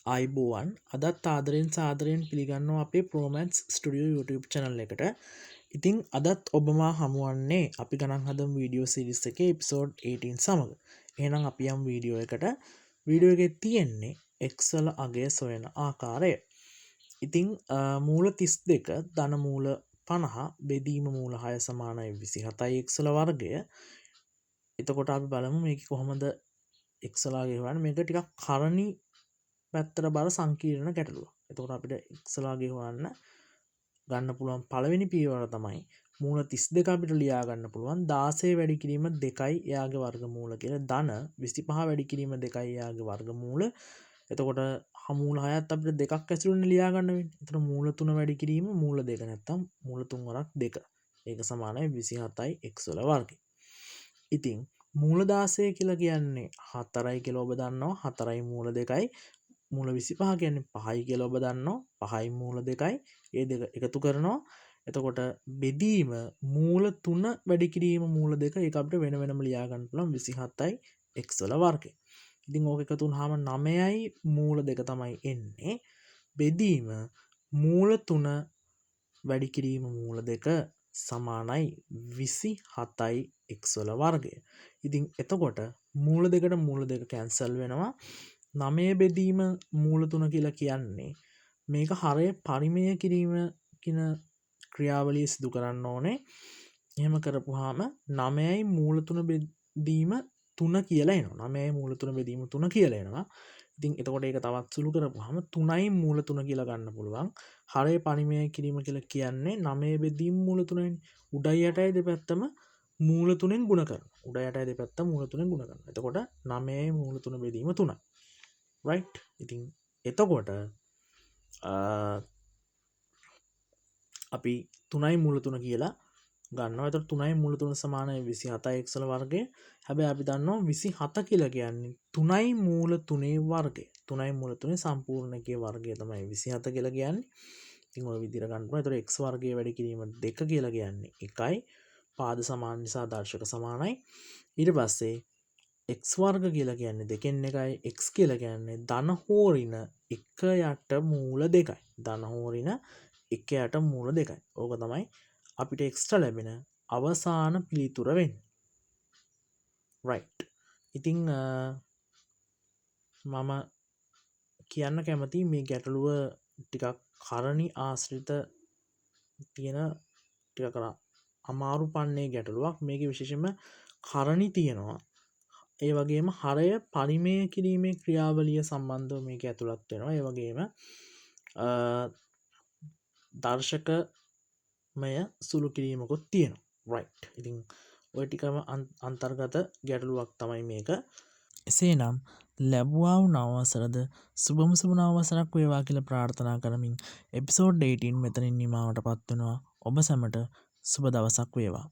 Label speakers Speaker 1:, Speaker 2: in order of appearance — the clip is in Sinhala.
Speaker 1: අයිබෝවන් අදත් ආදරෙන් සාදරයෙන් පිළිගන්නවා අපේ ප්‍රෝමන්ස් ස්ටඩියෝ YouTube චනල් එකට. ඉතිං අදත් ඔබමා හමුවන්නේ අපි ගණන් හදම් වීඩියෝ සිරිස් එක එපිසෝඩ් 18 සමඟ. එහනම් අපියම් වීඩියෝ එකට වීඩියෝ එක තියෙන්නේ එක්සල අගේ සොයන ආකාරය. ඉතිං මූල 32 ධනමූල 50 බෙදීම මූල 6 සමානයි 27 එක්සල වර්ගය. එතකොට අපි බලමු මේක කොහොමද එක්සලාගේ වන්න මේක ටිකක් කරණි පැත්තර බර සංකීරණ ගැටලුව. එතකොට අපිට එක්සලාගේ වන්න ගන්න පුළුවන් පළවෙනි පියවර තමයි මූල 32 අපිට ලියා ගන්න පුළුවන් 16 වැඩි කිරීම 2යි එයාගේ වර්ගමූල කියලා ධන 25 වැඩි කිරීම 2යි එයාගේ වර්ගමූල. එතකොට මූල 6ත් අපිට දෙකක් ඇතුළේ ලියා ගන්න වෙන්නේ. එතකොට මූල 3 වැඩි කිරීම මූල 2 නැත්තම් මූල 3 වරක් 2. ඒක සමානයි 27යි x වල වර්ගය. ඉතින් මූල 16 කියලා කියන්නේ 4යි කියලා ඔබ දන්නවා 4යි මූල 2යි මූල 25 කියන්නේ 5යි කියලා ඔබ දන්නවා 5යි මූල 2යි ඒ දෙක එකතු කරනවා. එතකොට බෙදීම මූල 3 වැඩි කිරීම මූල 2 ඒක අපිට වෙන වෙනම ලියා ගන්න පුළුවන් 27යි x වල වර්ගය. ඉතින් ඕක එකතු වුනහම 9යි මූල 2 තමයි එන්නේ. බෙදීම මූල 3 වැඩි කිරීම මූල 2 සමානයි 27යි x වල වර්ගය. ඉතින් එතකොට මූල 2ට මූල 2 කැන්සල් වෙනවා. 9 බෙදීම මූල 3 කියලා කියන්නේ මේක හරය පරිමය කිරීම කියන ක්‍රියාවලිය සිදු කරන්න ඕනේ. එහෙම කරපුවාම 9යි මූල 3 බෙදීම 3 කියලා එනවා. 9යි මූල 3 බෙදීම 3 කියලා එනවා. ඉතින් එතකොට ඒක තවත් සුළු කරපුවාම 3යි මූල 3 කියලා ගන්න පුළුවන්. හරය පරිමය කිරීම කියලා කියන්නේ 9 බෙදීම මූල 3යි. උඩයි යටයි දෙපැත්තම මූල 3ෙන් ගුණ කරනවා. උඩ යටයි දෙපැත්ත මූල 3ෙන් ගුණ කරනවා. එතකොට 9යි මූල 3 බෙදීම 3යි. right. ඉතින් එතකොට අපි 3යි මූල 3 කියලා ගන්නවා. එතකොට 3යි මූල 3 සමානයි 27යි x වල වර්ගය. හැබැයි අපි දන්නවා 27 කියලා කියන්නේ 3යි මූල 3ේ වර්ගය. 3යි මූල 3 සම්පූර්ණ එකේ වර්ගය තමයි 27 කියලා කියන්නේ. ඉතින් ඔය විදිහට ගන්න පුළුවන්. එතකොට x වර්ගය වැඩි කිරීම 2 කියලා කියන්නේ 1යි. පාද සමාන නිසා දර්ශක සමානයි. ඊට පස්සේ x වර්ග කියලා කියන්නේ දෙකෙන් එකයි x කියලා කියන්නේ ධන හෝරින 1 යට මූල 2යි. ධන හෝරින 1 යට මූල 2යි. ඕක තමයි අපිට එක්ස්ට්‍රා ලැබෙන අවසාන පිළිතුර වෙන්නේ. right. ඉතින් මම කියන්න කැමති මේ ගැටලුව ටිකක් කරණි ආශ්‍රිත තියෙන ටිකක් අමාරු පන්නේ ගැටලුවක්. මේක විශේෂයෙන්ම කරණි තියෙනවා. ඒ වගේම හරය පරිමය කිරීමේ ක්‍රියාවලිය සම්බන්ධව මේක ඇතුළත් වෙනවා. ඒ වගේම දර්ශකමය සුළු කිරීමකුත් තියෙනවා. right. ඉතින් ඔය ටිකම අන්තර්ගත ගැටලුවක් තමයි මේක. එසේනම් ලැබුවා වූ නව වසරද සුබම සුබ නව වසරක් වේවා කියලා ප්‍රාර්ථනා කරමින් එපිසෝඩ් 18 මෙතනින් නිමාවට පත් වෙනවා. ඔබ සැමට සුබ දවසක් වේවා.